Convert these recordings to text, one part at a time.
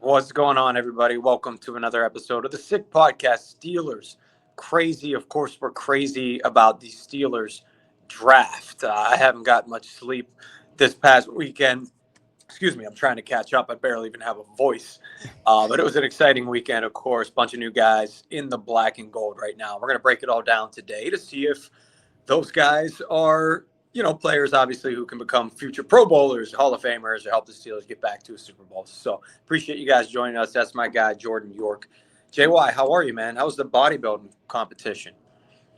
What's going on, everybody? Welcome to another episode of the Sick Podcast. Steelers crazy. Of course, we're crazy about the Steelers draft. I haven't got much sleep this past weekend. Excuse me, I'm trying to catch up. I barely even have a voice. But it was an exciting weekend, of course. Bunch of new guys in the black and gold right now. We're going to break it all down today to see if those guys are, players obviously who can become future Pro Bowlers, Hall of Famers, or help the Steelers get back to a Super Bowl. So appreciate you guys joining us. That's my guy, Jordan York. JY, how are you, man? How was the bodybuilding competition?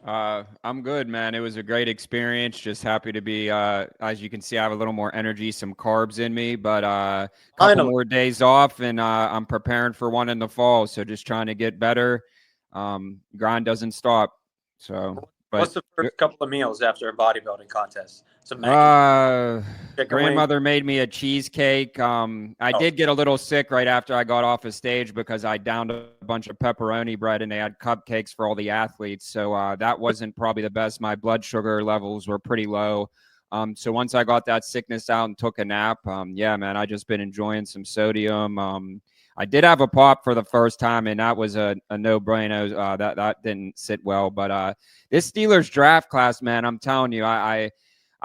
I'm good, man. It was a great experience. Just happy to be, as you can see, I have a little more energy, some carbs in me, but a couple more days off, and I'm preparing for one in the fall. So just trying to get better. Grind doesn't stop. So, what's the first couple of meals after a bodybuilding contest? Some grandmother made me a cheesecake. I did get a little sick right after I got off a stage because I downed a bunch of pepperoni bread and they had cupcakes for all the athletes. So that wasn't probably the best. My blood sugar levels were pretty low. So once I got that sickness out and took a nap, yeah, man, I just been enjoying some sodium. I did have a pop for the first time, and that was a no-brainer. That didn't sit well. But this Steelers draft class, man, I'm telling you, I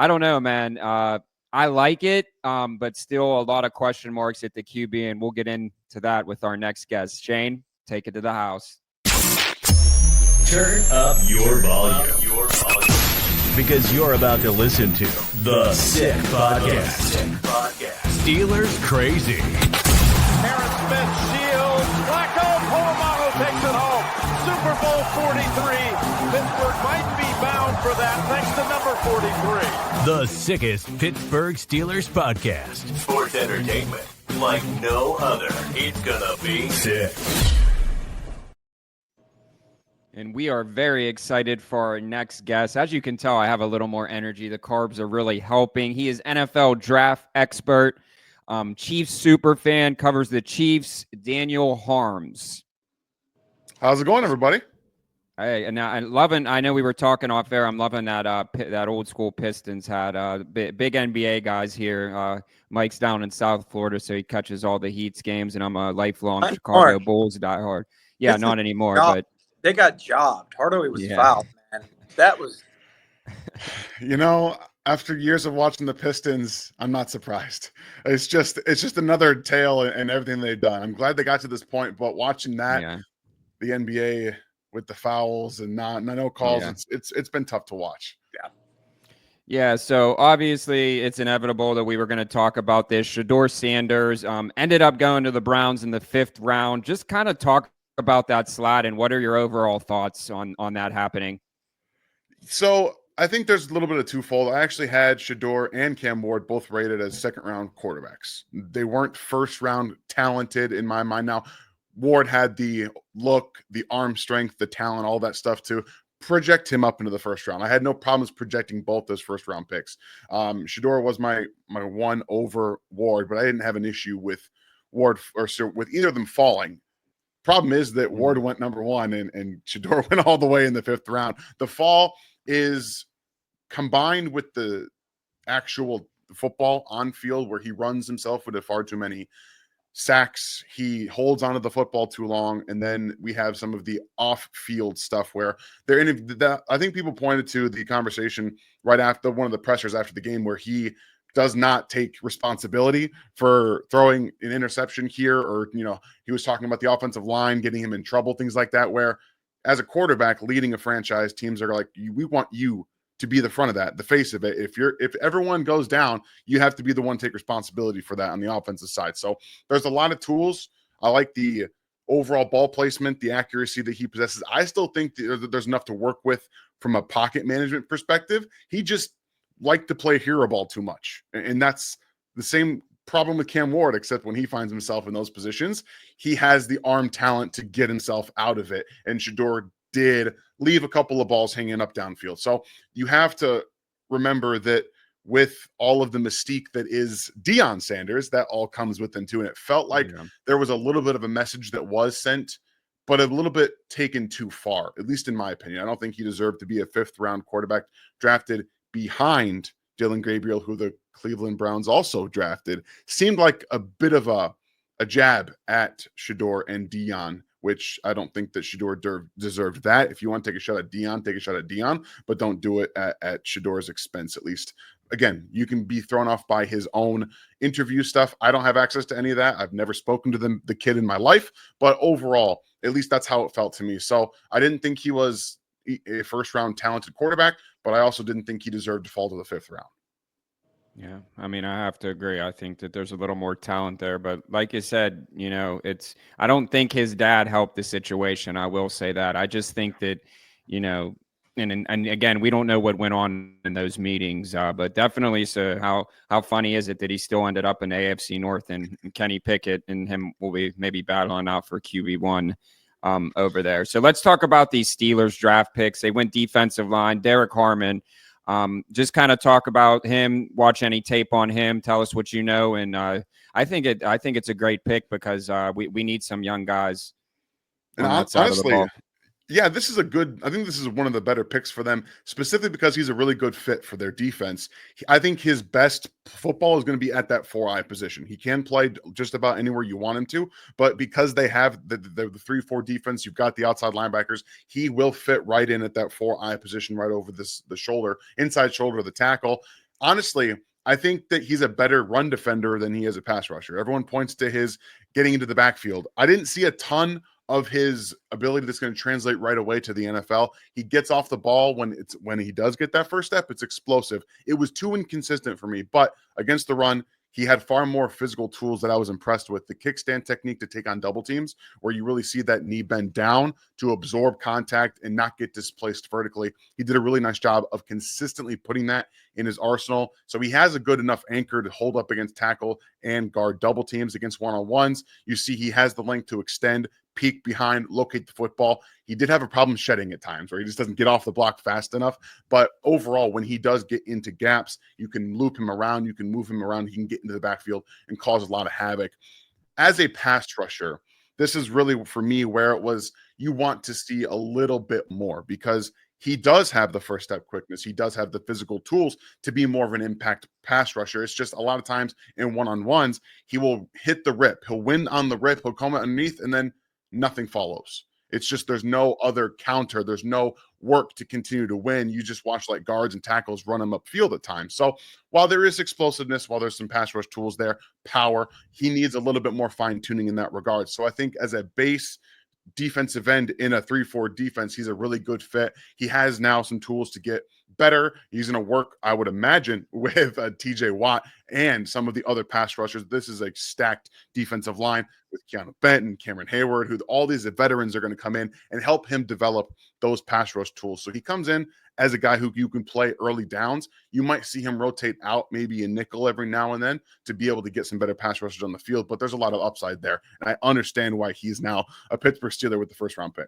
don't know, man. I like it, but still a lot of question marks at the QB, and we'll get into that with our next guest. Shane, take it to the house. Turn up your volume. Because you're about to listen to The Sick Podcast. Steelers Crazy. Aaron Smith shields. Flacco, Polamalu takes it home. Super Bowl 43. Pittsburgh might be bound for that thanks to number 43. The sickest Pittsburgh Steelers podcast. Sports entertainment like no other. It's gonna be sick. And we are very excited for our next guest. As you can tell, I have a little more energy. The carbs are really helping. He is NFL draft expert, Chiefs super fan, covers the Chiefs, Daniel Harms. How's it going, everybody? Hey, and I'm loving. I know we were talking off air. I'm loving that that old school Pistons had big NBA guys here. Mike's down in South Florida, so he catches all the Heat's games, and I'm a lifelong Chicago Bulls diehard. Yeah, not anymore, but they got jobbed. Hardaway was fouled, man. That was. After years of watching the Pistons, I'm not surprised. It's just another tale in everything they've done. I'm glad they got to this point, but watching that, the NBA with the fouls and no calls, it's been tough to watch. Yeah, so obviously it's inevitable that we were going to talk about this. Shador Sanders ended up going to the Browns in the 5th round. Just kind of talk about that slide and what are your overall thoughts on that happening? So I think there's a little bit of twofold. I actually had Shador and Cam Ward both rated as 2nd-round quarterbacks. They weren't first-round talented in my mind. Now, Ward had the look, the arm strength, the talent, all that stuff to project him up into the 1st round. I had no problems projecting both those 1st-round picks. Shador was my one over Ward, but I didn't have an issue with Ward or with either of them falling. Problem is that Ward went number 1 and Shador went all the way in the 5th round. The fall is combined with the actual football on field where he runs himself with far too many sacks. He holds onto the football too long. And then we have some of the off-field stuff where I think people pointed to the conversation right after one of the pressers after the game where he does not take responsibility for throwing an interception here, or, he was talking about the offensive line getting him in trouble, things like that, where as a quarterback leading a franchise, teams are like, we want you to be the front of that, the face of it. If everyone goes down, you have to be the one to take responsibility for that on the offensive side. So there's a lot of tools. I like the overall ball placement, the accuracy that he possesses. I still think there's enough to work with from a pocket management perspective. He just liked to play hero ball too much. And that's the same problem with Cam Ward, except when he finds himself in those positions, he has the arm talent to get himself out of it. And Shador did leave a couple of balls hanging up downfield. So you have to remember that with all of the mystique that is Deion Sanders, that all comes with them too. And it felt like there was a little bit of a message that was sent, but a little bit taken too far, at least in my opinion. I don't think he deserved to be a 5th-round quarterback drafted behind Dylan Gabriel, who the Cleveland Browns also drafted. Seemed like a bit of a a jab at Shador and Dion, which I don't think that Shador deserved that. If you want to take a shot at Dion, take a shot at Dion, but don't do it at Shador's expense, at least. Again, you can be thrown off by his own interview stuff. I don't have access to any of that. I've never spoken to the kid in my life, but overall, at least that's how it felt to me. So I didn't think he was a first-round talented quarterback, but I also didn't think he deserved to fall to the 5th round. Yeah, I mean, I have to agree. I think that there's a little more talent there, but like you said, I don't think his dad helped the situation. I will say that. I just think that, and again, we don't know what went on in those meetings, but definitely. So how funny is it that he still ended up in AFC North, and Kenny Pickett and him will be maybe battling out for QB1 over there. So let's talk about these Steelers draft picks. They went defensive line, Derrick Harmon. Just kind of talk about him, watch any tape on him, tell us what you know. And I think it's a great pick because we need some young guys on that side of the ball. Yeah, I think this is one of the better picks for them, specifically because he's a really good fit for their defense. I think his best football is going to be at that 4-eye position. He can play just about anywhere you want him to, but because they have the 3-4 defense, you've got the outside linebackers, he will fit right in at that 4-eye position, right over the shoulder, inside shoulder of the tackle. Honestly, I think that he's a better run defender than he is a pass rusher. Everyone points to his getting into the backfield. I didn't see a ton of his ability that's going to translate right away to the NFL. He gets off the ball when he does get that first step, it's explosive. It was too inconsistent for me, but against the run, he had far more physical tools that I was impressed with. The kickstand technique to take on double teams, where you really see that knee bend down to absorb contact and not get displaced vertically. He did a really nice job of consistently putting that in his arsenal. So he has a good enough anchor to hold up against tackle and guard double teams against one-on-ones. You see he has the length to extend, peek behind, locate the football. He did have a problem shedding at times where he just doesn't get off the block fast enough. But overall, when he does get into gaps, you can loop him around, you can move him around, he can get into the backfield and cause a lot of havoc. As a pass rusher, this is really, for me, where it was you want to see a little bit more because he does have the first step quickness. He does have the physical tools to be more of an impact pass rusher. It's just a lot of times in one-on-ones, he will hit the rip. He'll win on the rip. He'll come underneath and then nothing follows. It's just there's no other counter. There's no work to continue to win. You just watch like guards and tackles run him upfield at times. So while there is explosiveness, while there's some pass rush tools there, power, he needs a little bit more fine tuning in that regard. So I think as a base defensive end in a 3-4 defense, he's a really good fit. He has now some tools to get better. He's going to work, I would imagine, with TJ Watt and some of the other pass rushers. This is a stacked defensive line with Keanu Benton, Cameron Hayward, who all these veterans are going to come in and help him develop those pass rush tools. So he comes in as a guy who you can play early downs. You might see him rotate out maybe a nickel every now and then to be able to get some better pass rushers on the field, but there's a lot of upside there. And I understand why he's now a Pittsburgh Steeler with the first round pick.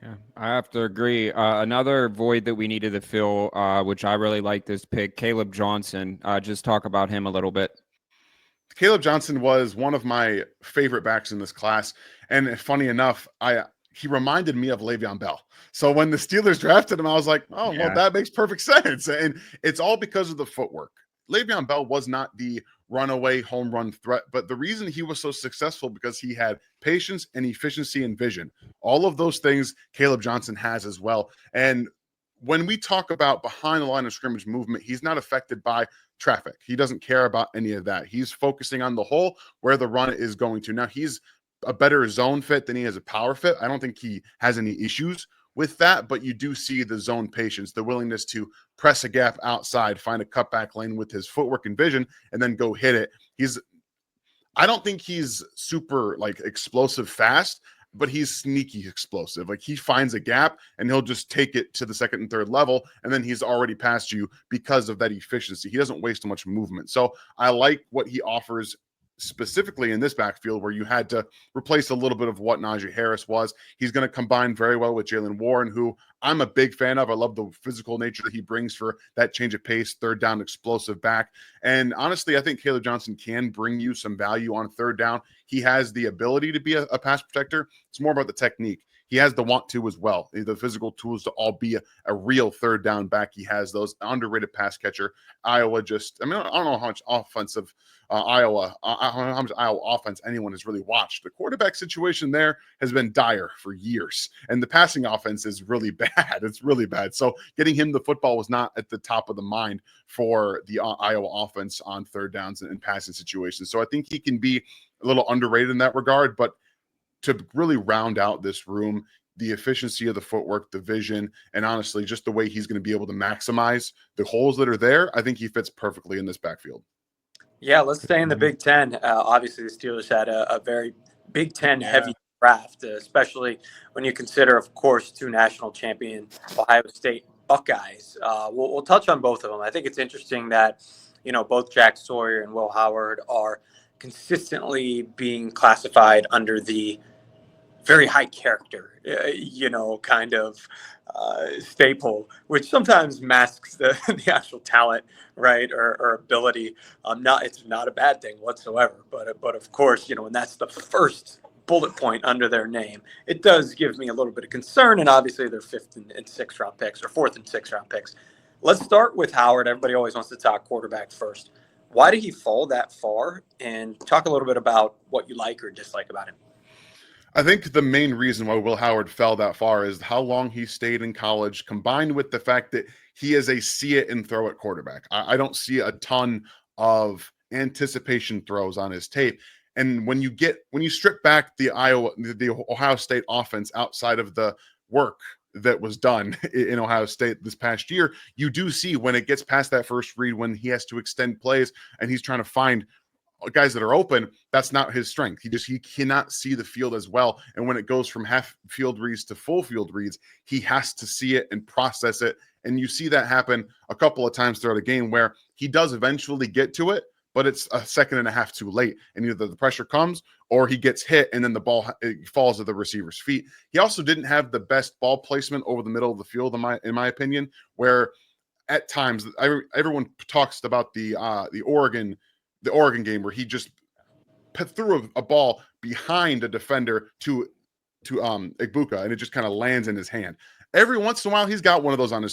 Yeah, I have to agree. Another void that we needed to fill, which I really like this pick, Kaleb Johnson. Just talk about him a little bit. Kaleb Johnson was one of my favorite backs in this class. And funny enough, he reminded me of Le'Veon Bell. So when the Steelers drafted him, I was like, oh, well, that makes perfect sense. And it's all because of the footwork. Le'Veon Bell was not the runaway home run threat, but the reason he was so successful because he had patience and efficiency and vision. All of those things Kaleb Johnson has as well. And when we talk about behind the line of scrimmage movement, he's not affected by traffic. He doesn't care about any of that. He's focusing on the hole where the run is going to. Now, he's a better zone fit than he is a power fit. I don't think he has any issues with that, but you do see the zone patience, the willingness to press a gap outside, find a cutback lane with his footwork and vision, and then go hit it. I don't think he's super like explosive fast, but he's sneaky explosive. Like he finds a gap and he'll just take it to the second and third level, and then he's already past you because of that efficiency. He doesn't waste much movement. So I like what he offers specifically in this backfield where you had to replace a little bit of what Najee Harris was. He's going to combine very well with Jaylen Warren, who I'm a big fan of. I love the physical nature that he brings for that change of pace, third down explosive back. And honestly, I think Kaleb Johnson can bring you some value on third down. He has the ability to be a pass protector. It's more about the technique. he has the want to as well. The physical tools to all be a real third down back. He has those. Underrated pass catcher. Iowa just, I don't know how much offensive how much Iowa offense anyone has really watched. The quarterback situation there has been dire for years, and the passing offense is really bad. It's really bad. So getting him the football was not at the top of the mind for the Iowa offense on third downs and passing situations. So I think he can be a little underrated in that regard, but to really round out this room, the efficiency of the footwork, the vision, and honestly, just the way he's going to be able to maximize the holes that are there, I think he fits perfectly in this backfield. Yeah, let's stay in the Big Ten. Obviously, the Steelers had a very Big Ten heavy draft, especially when you consider, of course, 2 national champion Ohio State Buckeyes. We'll touch on both of them. I think it's interesting that, both Jack Sawyer and Will Howard are consistently being classified under the very high character, kind of staple, which sometimes masks the actual talent, right, or ability. It's not a bad thing whatsoever, but of course, when that's the first bullet point under their name, it does give me a little bit of concern. And obviously, they're 5th and 6th round picks, or 4th and 6th round picks. Let's start with Howard. Everybody always wants to talk quarterback first. Why did he fall that far? And talk a little bit about what you like or dislike about him. I think the main reason why Will Howard fell that far is how long he stayed in college, combined with the fact that he is a see it and throw it quarterback. I don't see a ton of anticipation throws on his tape. And when you strip back the Ohio State offense outside of the work that was done in Ohio State this past year, you do see when it gets past that first read, when he has to extend plays and he's trying to find guys that are open, that's not his strength. He cannot see the field as well. And when it goes from half field reads to full field reads, he has to see it and process it. And you see that happen a couple of times throughout a game where he does eventually get to it, but it's a second and a half too late. And either the pressure comes or he gets hit and then the ball falls at the receiver's feet. He also didn't have the best ball placement over the middle of the field, in my opinion, where at times everyone talks about the Oregon game where he just threw a ball behind a defender to Igbuka, and it just kind of lands in his hand. Every once in a while, he's got one of those on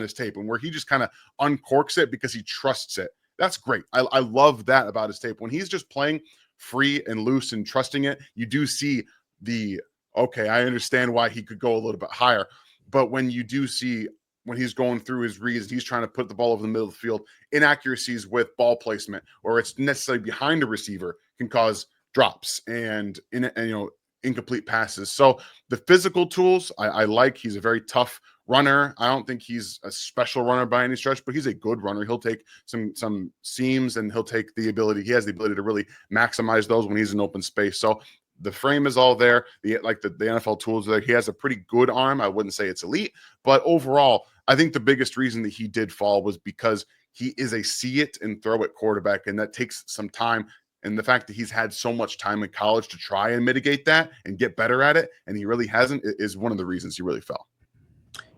his tape, and where he just kind of uncorks it because he trusts it. That's great. I love that about his tape. When he's just playing free and loose and trusting it, you do see I understand why he could go a little bit higher. But when you do see when he's going through his reads, he's trying to put the ball over the middle of the field, inaccuracies with ball placement, or it's necessarily behind a receiver, can cause drops and incomplete passes. So the physical tools I like. He's a very tough runner. I don't think he's a special runner by any stretch, but he's a good runner. He'll take some seams, and he has the ability to really maximize those when he's in open space. So the frame is all there. The NFL tools are there. He has a pretty good arm. I wouldn't say it's elite, but overall, I think the biggest reason that he did fall was because he is a see it and throw it quarterback, and that takes some time. And the fact that he's had so much time in college to try and mitigate that and get better at it, and he really hasn't, is one of the reasons he really fell.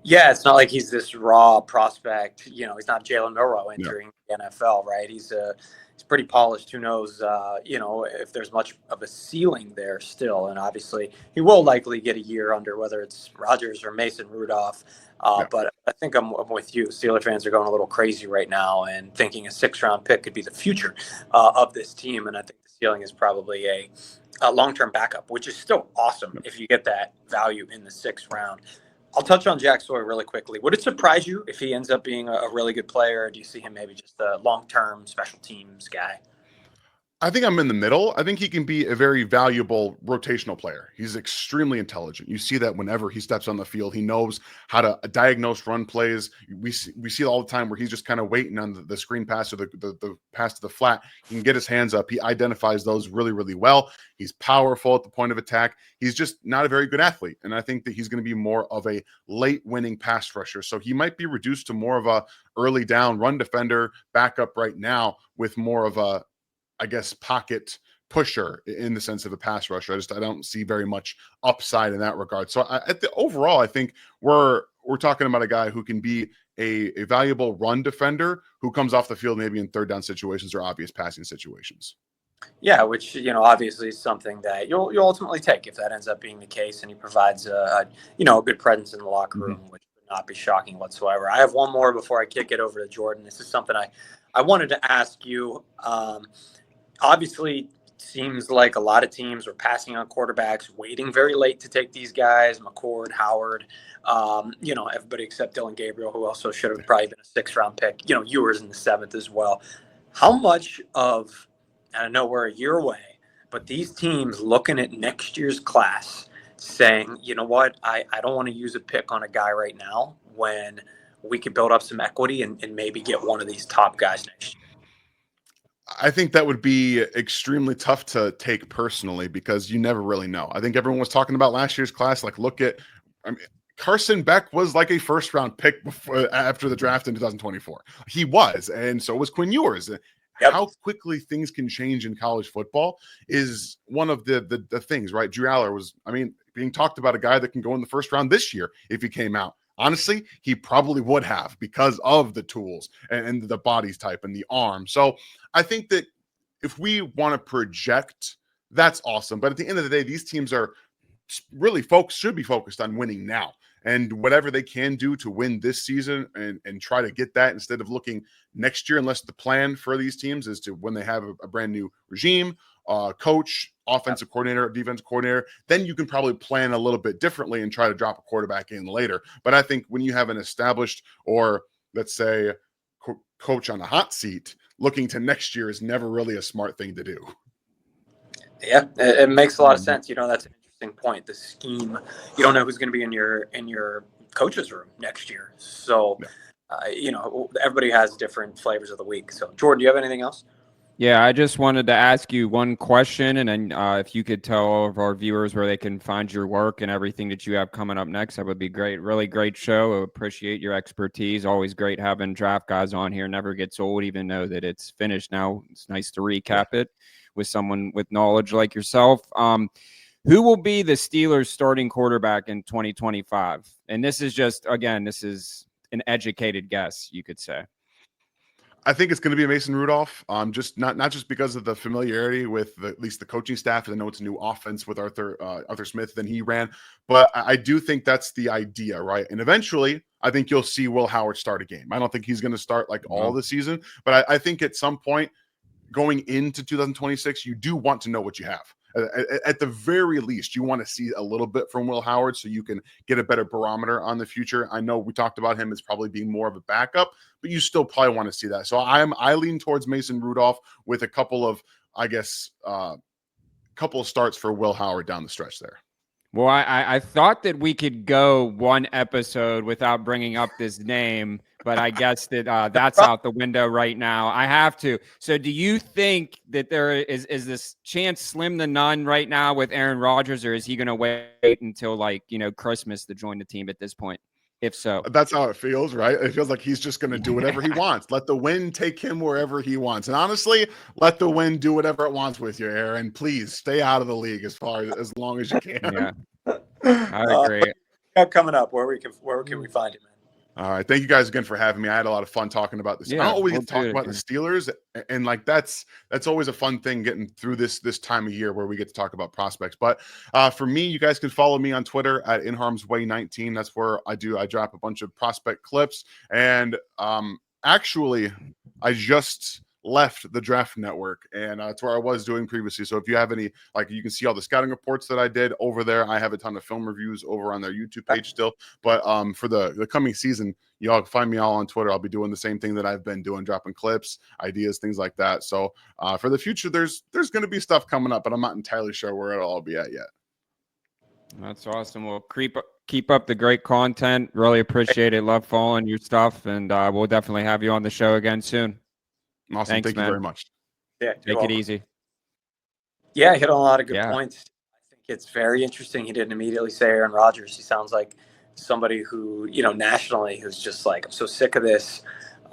Yeah, it's not like he's this raw prospect. He's not Jalen Milroe entering the NFL, right? He's pretty polished. Who knows, if there's much of a ceiling there still. And obviously, he will likely get a year under, whether it's Rodgers or Mason Rudolph. But I think I'm with you. Steeler fans are going a little crazy right now and thinking a 6th-round pick could be the future of this team. And I think the ceiling is probably a long-term backup, which is still awesome if you get that value in the 6th round. I'll touch on Jack Sawyer really quickly. Would it surprise you if he ends up being a really good player, or do you see him maybe just a long-term special teams guy? I think I'm in the middle. I think he can be a very valuable rotational player. He's extremely intelligent. You see that whenever he steps on the field, he knows how to diagnose run plays. We see it all the time where he's just kind of waiting on the screen pass or the pass to the flat. He can get his hands up. He identifies those really, really well. He's powerful at the point of attack. He's just not a very good athlete. And I think that he's going to be more of a late winning pass rusher. So he might be reduced to more of a early down run defender backup right now, with more of a, pocket pusher in the sense of a pass rusher. I don't see very much upside in that regard. So overall, I think we're talking about a guy who can be a valuable run defender who comes off the field maybe in third down situations or obvious passing situations. Yeah, which obviously is something that you'll ultimately take if that ends up being the case, and he provides a good presence in the locker room, which would not be shocking whatsoever. I have one more before I kick it over to Jordan. This is something I wanted to ask you. Obviously, seems like a lot of teams were passing on quarterbacks, waiting very late to take these guys, McCord, Howard, everybody except Dylan Gabriel, who also should have probably been a 6th-round pick. Ewers in the 7th as well. How much of, and I know we're a year away, but these teams looking at next year's class saying, you know what, I don't want to use a pick on a guy right now when we could build up some equity and maybe get one of these top guys next year? I think that would be extremely tough to take personally because you never really know. I think everyone was talking about last year's class. Like, Carson Beck was like a 1st-round pick after the draft in 2024. He was, and so was Quinn Ewers. Yep. How quickly things can change in college football is one of the things, right? Drew Aller was, being talked about, a guy that can go in the 1st round this year if he came out. Honestly, he probably would have because of the tools and the body type and the arm. So I think that if we want to project, that's awesome. But at the end of the day, these teams are really should be focused on winning now. And whatever they can do to win this season and try to get that instead of looking next year, unless the plan for these teams is to, when they have a brand new regime, coach, offensive coordinator, defensive coordinator, then you can probably plan a little bit differently and try to drop a quarterback in later. But I think when you have an established, or let's say coach on the hot seat, looking to next year is never really a smart thing to do. Yeah, it makes a lot of sense. That's an interesting point. The scheme, you don't know who's going to be in your coach's room next year. So, everybody has different flavors of the week. So, Jordan, do you have anything else? Yeah, I just wanted to ask you one question, and then if you could tell all of our viewers where they can find your work and everything that you have coming up next, that would be great. Really great show. I appreciate your expertise. Always great having draft guys on here. Never gets old, even though that it's finished now. It's nice to recap it with someone with knowledge like yourself. Who will be the Steelers starting quarterback in 2025? And this is just, again, this is an educated guess, you could say. I think it's going to be Mason Rudolph. Just not just because of the familiarity with at least the coaching staff. I know it's a new offense with Arthur Smith than he ran, but I do think that's the idea, right? And eventually, I think you'll see Will Howard start a game. I don't think he's going to start like all the season, but I think at some point going into 2026, you do want to know what you have. At the very least, you want to see a little bit from Will Howard so you can get a better barometer on the future. I know we talked about him as probably being more of a backup, but you still probably want to see that. So I lean towards Mason Rudolph with a couple of, couple of starts for Will Howard down the stretch there. Well, I thought that we could go one episode without bringing up this name, but I guess that that's out the window right now. I have to. So do you think that there is this chance slim to none right now with Aaron Rodgers, or is he going to wait until Christmas to join the team at this point? If so, that's how it feels, right? It feels like he's just going to do whatever he wants. Let the wind take him wherever he wants. And honestly, let the wind do whatever it wants with you, Aaron. Please stay out of the league as long as you can. Yeah, I agree. Coming up, where can we find him? All right. Thank you guys again for having me. I had a lot of fun talking about this. Yeah, I don't always get to talk about the Steelers, and that's always a fun thing getting through this time of year where we get to talk about prospects. But for me, you guys can follow me on Twitter at InHarmsWay19. That's where I drop a bunch of prospect clips. And actually, I just left the Draft Network, and that's where I was doing previously. So if you have any, you can see all the scouting reports that I did over there. I have a ton of film reviews over on their YouTube page still. But for the coming season, y'all find me all on Twitter. I'll be doing the same thing that I've been doing, dropping clips, ideas, things like that. So for the future, there's going to be stuff coming up, but I'm not entirely sure where it'll all be at yet. That's awesome. Well, keep up the great content. Really appreciate it. Love following your stuff, and we'll definitely have you on the show again soon. Awesome. Thanks, Thank you very much. Yeah, take it easy. Yeah, hit on a lot of good points. I think it's very interesting. He didn't immediately say Aaron Rodgers. He sounds like somebody who, nationally, who's just like, I'm so sick of this.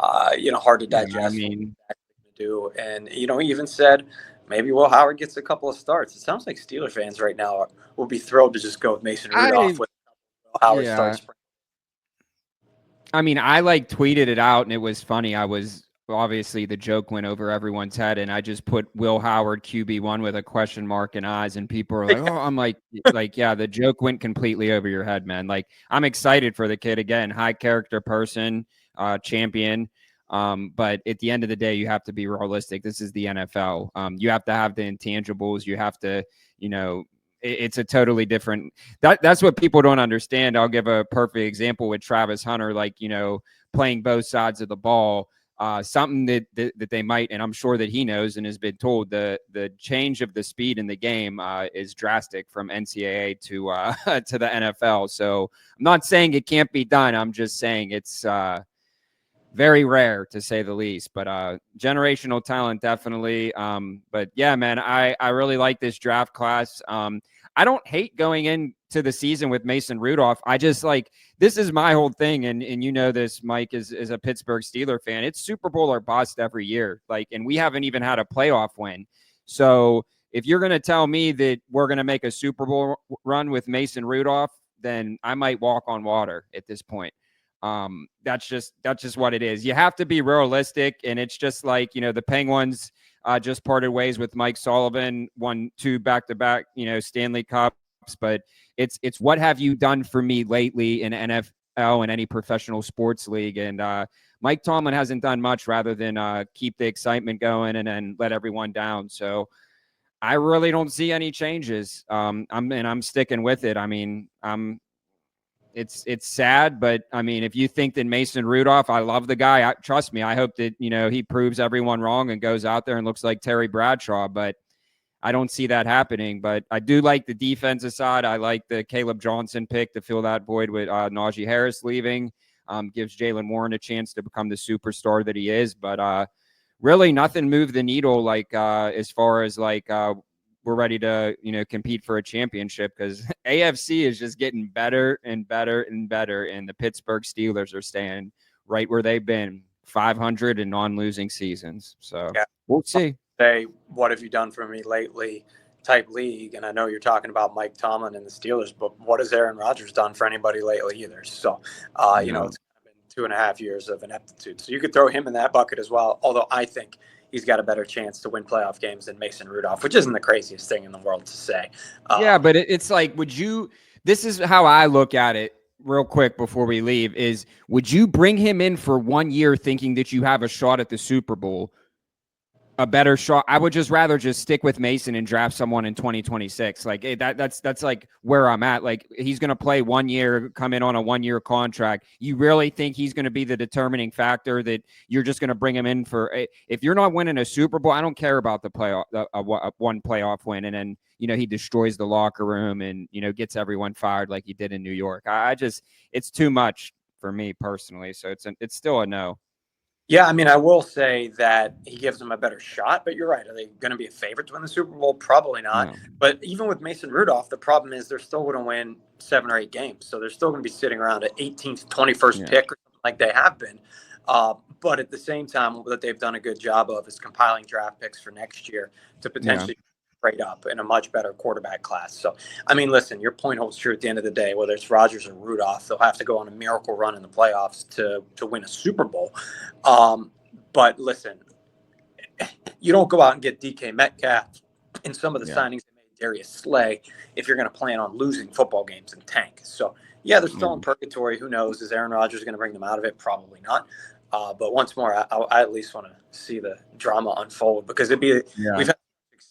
Hard to digest. And he even said maybe Will Howard gets a couple of starts. It sounds like Steeler fans right now will be thrilled to just go with Mason Rudolph with Will Howard starts. I tweeted it out, and it was funny. I was obviously the joke went over everyone's head, and I just put Will Howard QB1 with a question mark and eyes, and people are like, oh, I'm like, yeah, the joke went completely over your head, man. Like, I'm excited for the kid again, high character person, champion. But at the end of the day, you have to be realistic. This is the NFL. You have to have the intangibles. You have to, it's a totally different, that's what people don't understand. I'll give a perfect example with Travis Hunter, like, playing both sides of the ball. Something that they might, and I'm sure that he knows and has been told, the change of the speed in the game is drastic from NCAA to to the NFL. So I'm not saying it can't be done. I'm just saying it's very rare, to say the least. But generational talent, definitely. But yeah, man, I really like this draft class. I don't hate going into the season with Mason Rudolph. I just this is my whole thing. And this, Mike, is a Pittsburgh Steelers fan. It's Super Bowl or bust every year. And we haven't even had a playoff win. So if you're going to tell me that we're going to make a Super Bowl run with Mason Rudolph, then I might walk on water at this point. That's just what it is. You have to be realistic. And it's just the Penguins just parted ways with Mike Sullivan, won 2 back-to-back, Stanley Cups. But it's what have you done for me lately in NFL and any professional sports league? And Mike Tomlin hasn't done much rather than keep the excitement going and then let everyone down. So I really don't see any changes. I'm sticking with it. I mean, it's sad, but I mean, if you think that Mason Rudolph, I love the guy. Trust me, I hope that, he proves everyone wrong and goes out there and looks like Terry Bradshaw, but I don't see that happening. But I do like the defensive side. I like the Kaleb Johnson pick to fill that void with Najee Harris leaving. Gives Jaylen Warren a chance to become the superstar that he is. But really nothing moved the needle as far as we're ready to, compete for a championship, because AFC is just getting better and better and better. And the Pittsburgh Steelers are staying right where they've been, 500 and non-losing seasons. So yeah, we'll see. Say, what have you done for me lately type league? And I know you're talking about Mike Tomlin and the Steelers, but what has Aaron Rodgers done for anybody lately either? So, it's been 2.5 years of ineptitude. So you could throw him in that bucket as well. Although I think he's got a better chance to win playoff games than Mason Rudolph, which isn't the craziest thing in the world to say. Yeah, but it's this is how I look at it real quick before we leave, is would you bring him in for 1 year thinking that you have a shot at the Super Bowl? A better shot. I would just rather just stick with Mason and draft someone in 2026. That's where I'm at. He's going to play 1 year, come in on a 1 year contract. You really think he's going to be the determining factor, that you're just going to bring him in for, if you're not winning a Super Bowl, I don't care about the playoff, one playoff win. And then, he destroys the locker room and, gets everyone fired like he did in New York. It's too much for me personally. So it's still a no. Yeah, I mean, I will say that he gives them a better shot, but you're right. Are they going to be a favorite to win the Super Bowl? Probably not. No. But even with Mason Rudolph, the problem is they're still going to win 7 or 8 games. So they're still going to be sitting around at 18th, 21st pick, or something like they have been. But at the same time, what they've done a good job of is compiling draft picks for next year to potentially trade up in a much better quarterback class. So, I mean, listen, your point holds true at the end of the day. Whether it's Rodgers or Rudolph, they'll have to go on a miracle run in the playoffs to win a Super Bowl. But listen, you don't go out and get DK Metcalf in some of the signings they made, Darius Slay, if you're going to plan on losing football games and tank. So, yeah, they're still in purgatory. Who knows? Is Aaron Rodgers going to bring them out of it? Probably not. But once more, I at least want to see the drama unfold, because we've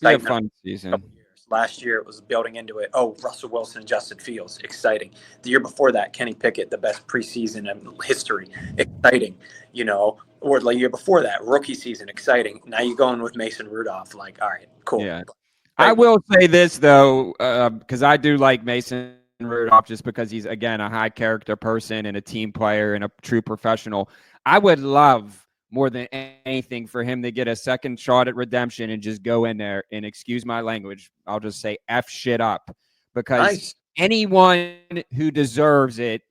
had a fun season. Last year, it was building into it. Oh, Russell Wilson and Justin Fields, exciting. The year before that, Kenny Pickett, the best preseason in history, exciting. Or the year before that, rookie season, exciting. Now you're going with Mason Rudolph. All right, cool. Yeah. I will say this, though, because I do like Mason Rudolph, just because he's, again, a high character person and a team player and a true professional. I would love more than anything for him to get a second shot at redemption and just go in there and, excuse my language, I'll just say F shit up, because anyone who deserves it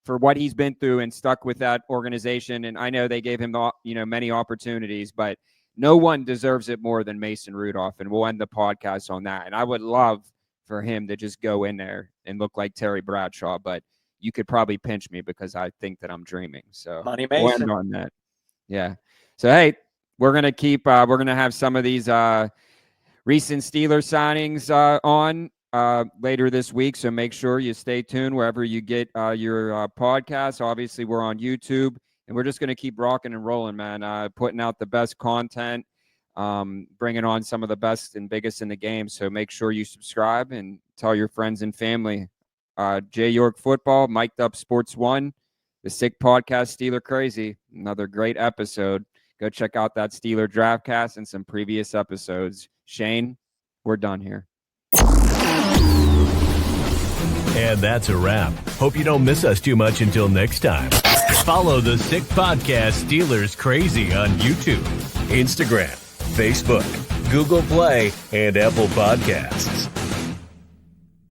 for what he's been through and stuck with that organization, and I know they gave him many opportunities, but no one deserves it more than Mason Rudolph. And we'll end the podcast on that. And I would love for him to just go in there and look like Terry Bradshaw, but you could probably pinch me because I think that I'm dreaming. So Money Mason. we'll end on that. Yeah. So, hey, we're going to have some of these recent Steelers signings on later this week. So make sure you stay tuned wherever you get your podcasts. Obviously, we're on YouTube, and we're just going to keep rocking and rolling, man, putting out the best content, bringing on some of the best and biggest in the game. So make sure you subscribe and tell your friends and family. Jay York Football, Mic'd Up Sports 1, the Sick Podcast, Steeler Crazy. Another great episode. Go check out that Steeler Draftcast and some previous episodes. Shane, we're done here. And that's a wrap. Hope you don't miss us too much until next time. Follow the Sick Podcast Steelers Crazy on YouTube, Instagram, Facebook, Google Play, and Apple Podcasts.